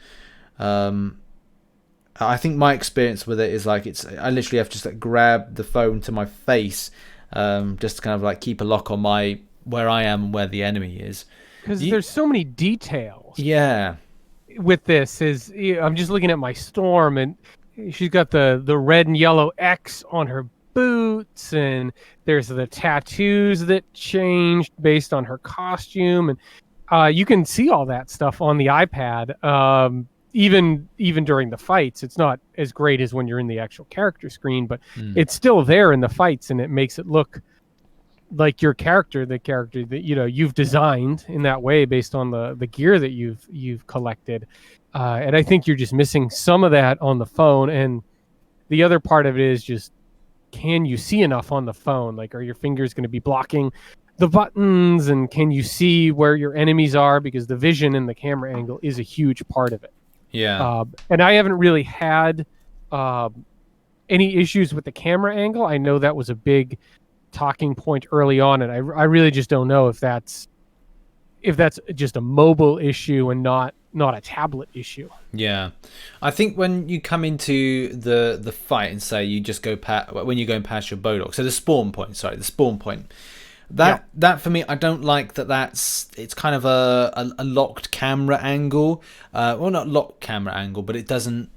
A: I think my experience with it is like I literally have to just like grab the phone to my face, just to kind of like keep a lock on where I am and where the enemy is.
B: Because there's so many details.
A: Yeah.
B: With this I'm just looking at my Storm, and she's got the red and yellow X on her boots, and there's the tattoos that changed based on her costume, and you can see all that stuff on the iPad. Even during the fights, it's not as great as when you're in the actual character screen, but it's still there in the fights, and it makes it look like your character, the character that you've designed in that way based on the gear that you've collected. And I think you're just missing some of that on the phone, and the other part of it is just, can you see enough on the phone? Like, are your fingers going to be blocking the buttons, and can you see where your enemies are? Because the vision and the camera angle is a huge part of it.
A: Yeah.
B: And I haven't really had any issues with the camera angle. I know that was a big talking point early on, and I really just don't know if that's just a mobile issue and not a tablet issue.
A: Yeah, I think when you come into the fight and say you just go when you're going past your Bodok, so the spawn point, that for me, I don't like it's kind of a locked camera angle. Well, not locked camera angle, but it doesn't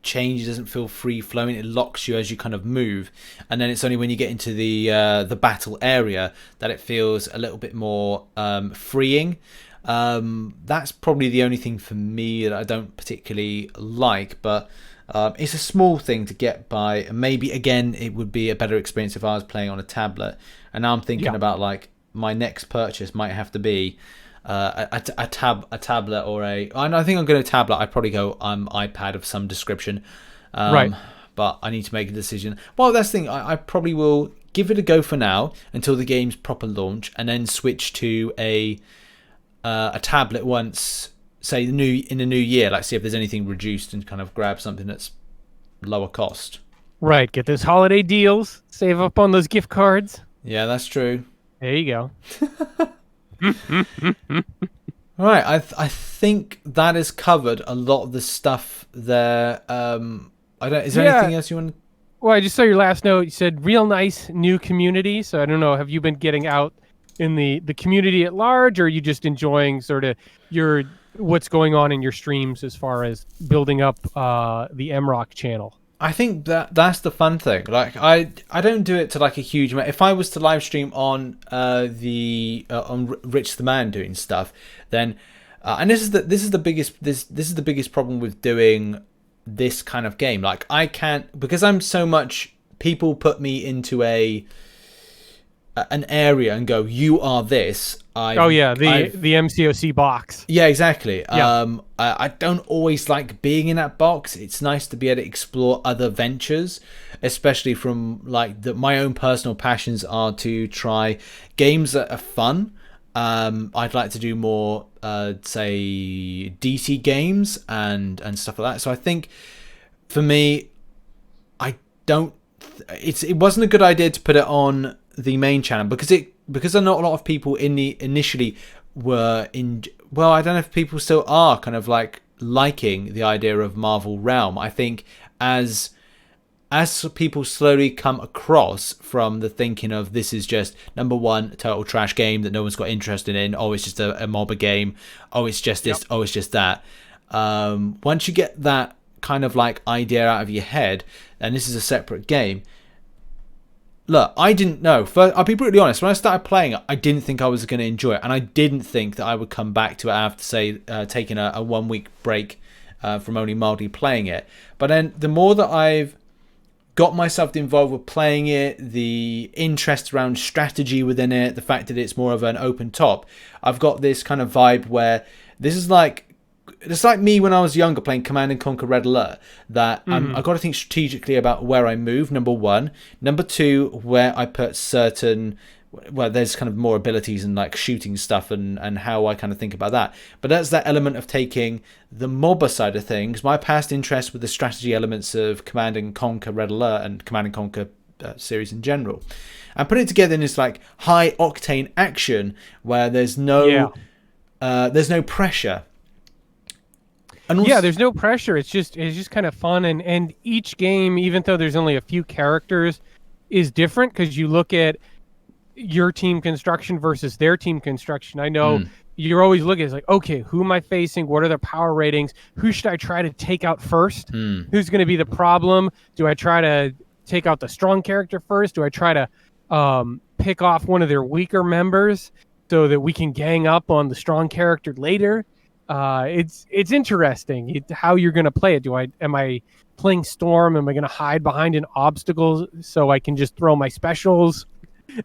A: change. It doesn't feel free flowing. It locks you as you kind of move, and then it's only when you get into the battle area that it feels a little bit more freeing. That's probably the only thing for me that I don't particularly like, but it's a small thing to get by, and maybe again it would be a better experience if I was playing on a tablet. And now I'm thinking about, like, my next purchase might have to be a tablet or I think I'm going to tablet. I'd probably go iPad of some description.
B: Right.
A: But I need to make a decision. Well, that's the thing. I probably will give it a go for now until the game's proper launch, and then switch to a tablet once, say, in the new year. Like, see if there's anything reduced and kind of grab something that's lower cost.
B: Right. Get those holiday deals. Save up on those gift cards.
A: Yeah, that's true.
B: There you go.
A: All right. I think that has covered a lot of the stuff there. Is there anything else you want?
B: Well, I just saw your last note. You said real nice new community. So I don't know. Have you been getting out in the community at large, or are you just enjoying sort of what's going on in your streams as far as building up the MROC channel?
A: I think that's the fun thing. Like, I don't do it to like a huge amount. If I was to live stream on on RichTheMan doing stuff, then and this is the biggest problem with doing this kind of game. Like, I can't, because I'm so much, people put me into an area and go, you are this. The MCOC box. Yeah, exactly.
B: Yeah.
A: I don't always like being in that box. It's nice to be able to explore other ventures, especially from like my own personal passions are to try games that are fun. I'd like to do more, say, DC games and stuff like that. So I think for me, it wasn't a good idea to put it on the main channel because not a lot of people initially were in. Well, I don't know if people still are kind of like liking the idea of Marvel Realm. I think as people slowly come across from the thinking of this is just, number one, a total trash game that no one's got interested in. Oh, it's just a MOBA game. Oh, it's just this. Yep. Oh, it's just that. Once you get that kind of like idea out of your head, and this is a separate game. Look, I didn't know. First, I'll be brutally honest. When I started playing it, I didn't think I was going to enjoy it, and I didn't think that I would come back to it after, say, taking a 1 week break from only mildly playing it. But then the more that I've got myself involved with playing it, the interest around strategy within it, the fact that it's more of an open top, I've got this kind of vibe where this is like, it's like me when I was younger playing Command & Conquer Red Alert, that I've got to think strategically about where I move, number one. Number two, where I put certain, well, there's kind of more abilities and like shooting stuff and how I kind of think about that. But that's that element of taking the MOBA side of things, my past interest with the strategy elements of Command & Conquer Red Alert and Command & Conquer series in general, and put it together in this like high octane action where there's no pressure.
B: There's no pressure. It's just kind of fun, and each game, even though there's only a few characters, is different because you look at your team construction versus their team construction. I know you're always looking, it's like, okay, who am I facing? What are their power ratings? Who should I try to take out first? Who's going to be the problem? Do I try to take out the strong character first? Do I try to pick off one of their weaker members so that we can gang up on the strong character later? It's interesting how you're going to play it. Am I playing Storm? Am I going to hide behind an obstacle so I can just throw my specials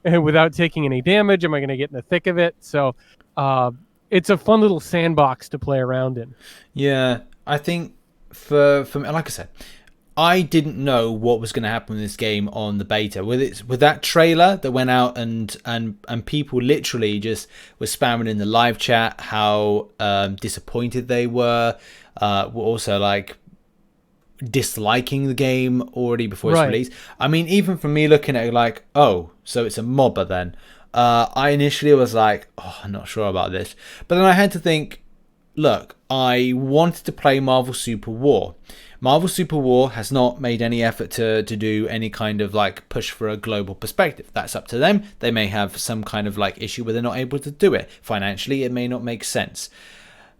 B: and without taking any damage? Am I going to get in the thick of it? So it's a fun little sandbox to play around in.
A: Yeah, I think for me, like I said, I didn't know what was going to happen with this game on the beta. With that trailer that went out and people literally just were spamming in the live chat how disappointed they were also like disliking the game already before it's released. I mean, even from me looking at it like, oh, so it's a MOBA then. I initially was like, oh, I'm not sure about this. But then I had to think, look, I wanted to play Marvel Super War. Marvel Super War has not made any effort to do any kind of like push for a global perspective. That's up to them. They may have some kind of like issue where they're not able to do it. Financially, it may not make sense.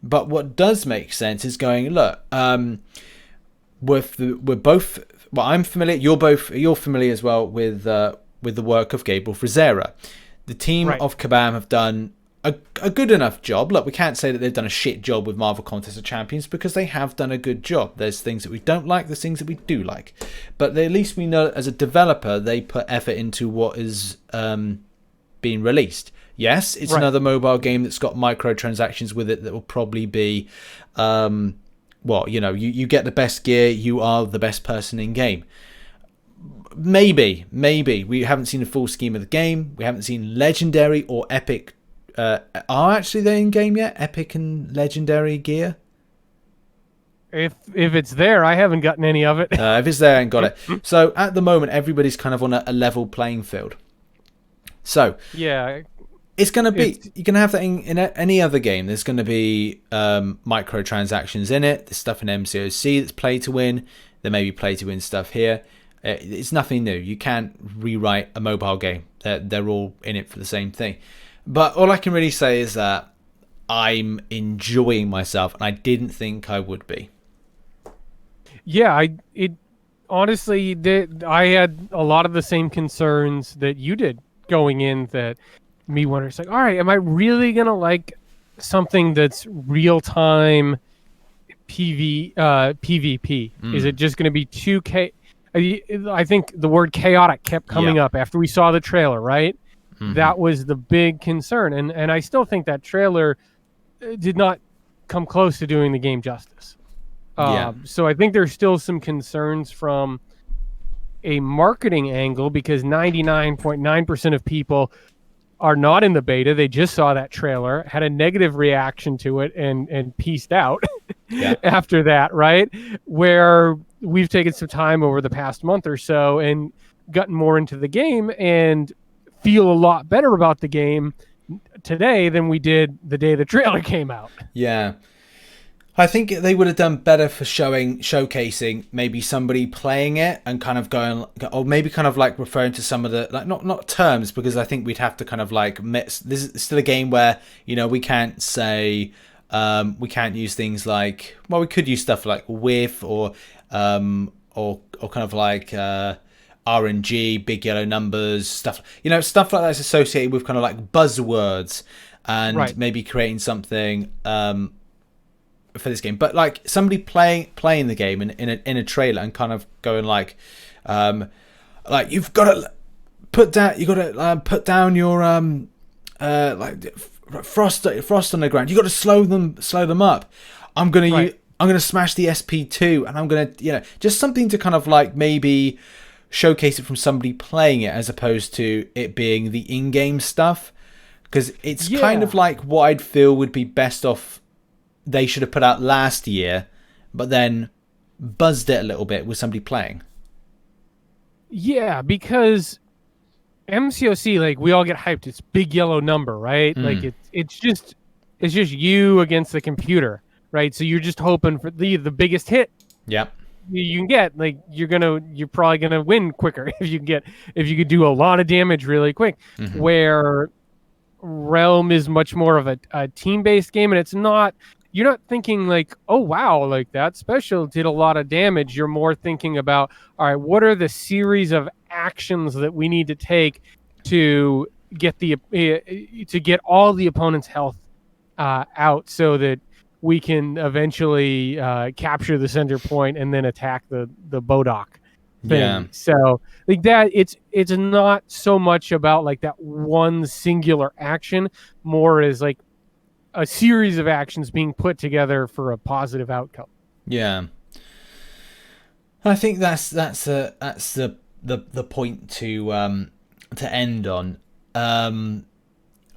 A: But what does make sense is going, look, we're both, well, I'm familiar, you're familiar as well with the work of Gabriel Frazera. The team of Kabam have done a good enough job. Look, we can't say that they've done a shit job with Marvel Contest of Champions because they have done a good job. There's things that we don't like, there's things that we do like. But at least we know as a developer, they put effort into what is been released. Yes, it's
B: Right.
A: another mobile game that's got microtransactions with it that will probably be, you get the best gear, you are the best person in game. Maybe we haven't seen the full scheme of the game. We haven't seen legendary or epic. Are actually they in game yet? Epic and legendary gear.
B: If it's there, I haven't gotten any of it.
A: If it's there, I ain't got it. So at the moment, everybody's kind of on a level playing field. So
B: Yeah.
A: it's going to be, you're going to have that in any other game. There's going to be microtransactions in it. There's stuff in MCOC that's play to win. There may be play to win stuff here. It's nothing new. You can't rewrite a mobile game. They're all in it for the same thing. But all I can really say is that I'm enjoying myself, and I didn't think I would be.
B: Yeah, honestly, I had a lot of the same concerns that you did going in, that me wondering, it's like, all right, am I really going to like something that's real-time PvP? Is it just going to be 2K? I think the word chaotic kept coming up after we saw the trailer, right? Mm-hmm. That was the big concern. And I still think that trailer did not come close to doing the game justice. So I think there's still some concerns from a marketing angle, because 99.9% of people are not in the beta. They just saw that trailer, had a negative reaction to it, and peaced out after that, right? Where we've taken some time over the past month or so and gotten more into the game and feel a lot better about the game today than we did the day the trailer came out.
A: Yeah. I think they would have done better for showcasing maybe somebody playing it and kind of going, or maybe kind of like referring to some of the, like, not terms, because I think we'd have to kind of like mix. This is still a game where, we can't say, we can't use things like, well, we could use stuff like whiff or kind of like RNG, big yellow numbers, stuff like that's associated with kind of like buzzwords, and maybe creating something for this game. But like somebody playing the game in a trailer and kind of going like you've got to put down your like frost on the ground. You got to slow them up. I'm gonna smash the SP2, and I'm gonna just something to kind of like maybe showcase it from somebody playing it, as opposed to it being the in-game stuff, because it's kind of like what I'd feel would be best off they should have put out last year, but then buzzed it a little bit with somebody playing.
B: Yeah, because MCOC, like, we all get hyped. It's big yellow number, right? Like it's just you against the computer, right? So you're just hoping for the biggest hit.
A: Yeah.
B: You can get, like, you're probably gonna win quicker if you could do a lot of damage really quick. Mm-hmm. Where Realm is much more of a team-based game, and you're not thinking like, oh wow, like that special did a lot of damage. You're more thinking about, all right, what are the series of actions that we need to take to get all the opponent's health out, so that we can eventually capture the center point and then attack the Bodok thing. Yeah. So like that, it's not so much about like that one singular action, more as like a series of actions being put together for a positive outcome. Yeah,
A: I think that's the point to end on.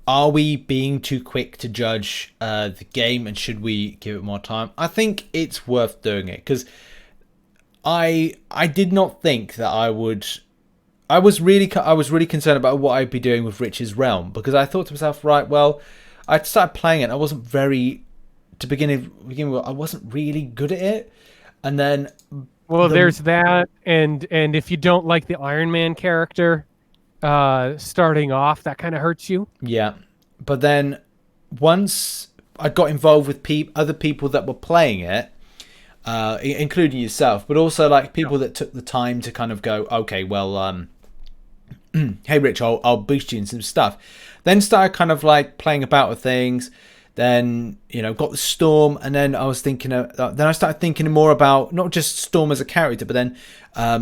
A: Are we being too quick to judge the game, and should we give it more time? I think it's worth doing it, because I did not think that I would. I was really concerned about what I'd be doing with Rich's Realm, because I thought to myself, right, well, I started playing it. I wasn't to begin with. I wasn't really good at it, and then
B: there's that, and if you don't like the Iron Man character starting off, that kind of hurts you.
A: Yeah, but then once I got involved with other people that were playing it, including yourself, but also like people that took the time to kind of go, okay, well, hey Rich, I'll boost you in some stuff. Then started kind of like playing about with things. then got the Storm, and then I was thinking then I started thinking more about not just Storm as a character, but then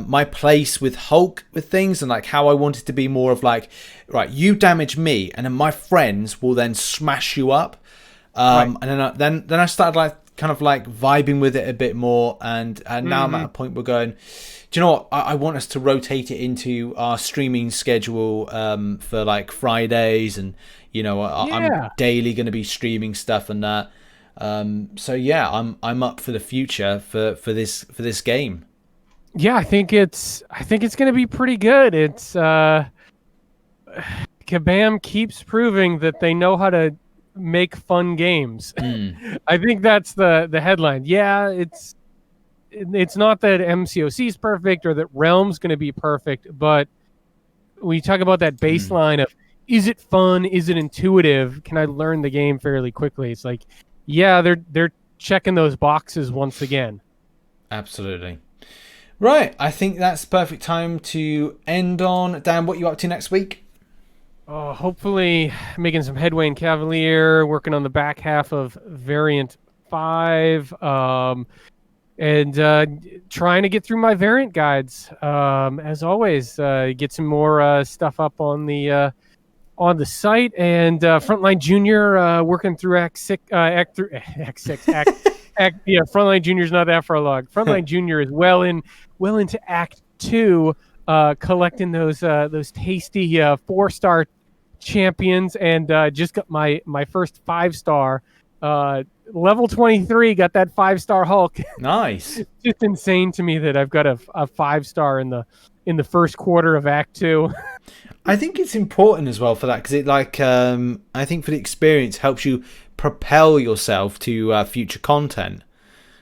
A: my place with Hulk with things, and like how I wanted to be more of like, right, you damage me and then my friends will then smash you up. And then I started like kind of like vibing with it a bit more, and now I'm at a point we're going, do you know what, I want us to rotate it into our streaming schedule for like Fridays, and I'm daily going to be streaming stuff and that. So yeah, I'm up for the future for this game.
B: Yeah, I think it's going to be pretty good. It's Kabam keeps proving that they know how to make fun games. I think that's the headline. Yeah, it's not that MCOC is perfect or that Realm's going to be perfect, but when you talk about that baseline of, is it fun? Is it intuitive? Can I learn the game fairly quickly? It's like, yeah, they're checking those boxes once again.
A: Absolutely. Right, I think that's perfect time to end on. Dan, what are you up to next week?
B: Hopefully making some headway in Cavalier, working on the back half of Variant 5, and trying to get through my variant guides. As always, get some more stuff up on the site, and Frontline Junior working through Act 6. Yeah, Frontline Junior's not that far along. Frontline Junior is well into Act 2, collecting those tasty 4-star champions, and just got my first 5-star. Level 23, got that 5-star Hulk.
A: Nice.
B: It's just insane to me that I've got a 5-star in the first quarter of Act 2.
A: I think it's important as well for that, because it I think for the experience helps you propel yourself to future content.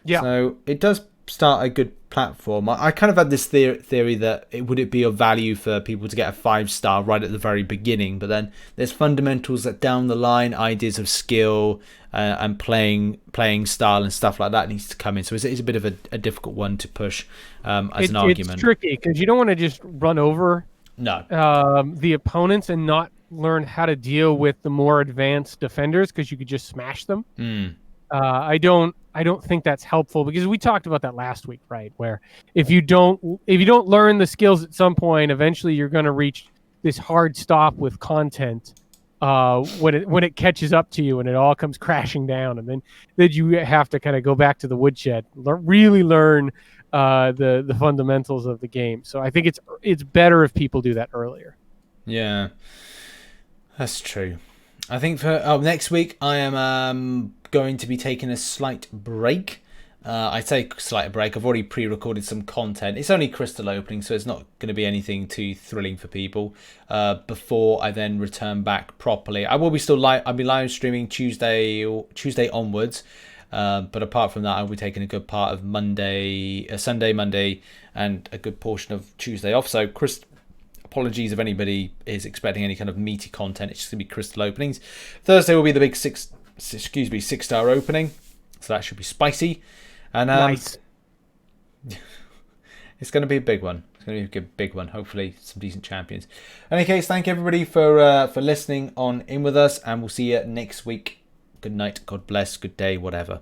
B: Yeah.
A: So it does start a good platform. I kind of had this theory that would it be of value for people to get a 5-star right at the very beginning, but then there's fundamentals that down the line, ideas of skill and playing style and stuff like that needs to come in. So it's a bit of a difficult one to push as an argument.
B: It's tricky because you don't want to just run over the opponents and not learn how to deal with the more advanced defenders, because you could just smash them. I don't think that's helpful, because we talked about that last week, right? Where if you don't learn the skills at some point, eventually you're going to reach this hard stop with content when it catches up to you and it all comes crashing down, and then you have to kind of go back to the woodshed, really learn the fundamentals of the game. So I think it's better if people do that earlier.
A: Yeah, that's true. I think for next week I am going to be taking a slight break. I say slight break. I've already pre-recorded some content. It's only crystal opening, so it's not going to be anything too thrilling for people. Before I then return back properly, I will be still live. I'll be live streaming Tuesday onwards. But apart from that, I'll be taking a good part of Sunday, Monday, and a good portion of Tuesday off. So, apologies if anybody is expecting any kind of meaty content. It's just going to be crystal openings. Thursday will be the big 6-star opening. So that should be spicy. And
B: nice.
A: It's going to be a big one. It's going to be a big one. Hopefully, some decent champions. In any case, thank everybody for listening in with us, and we'll see you next week. Good night, God bless, good day, whatever.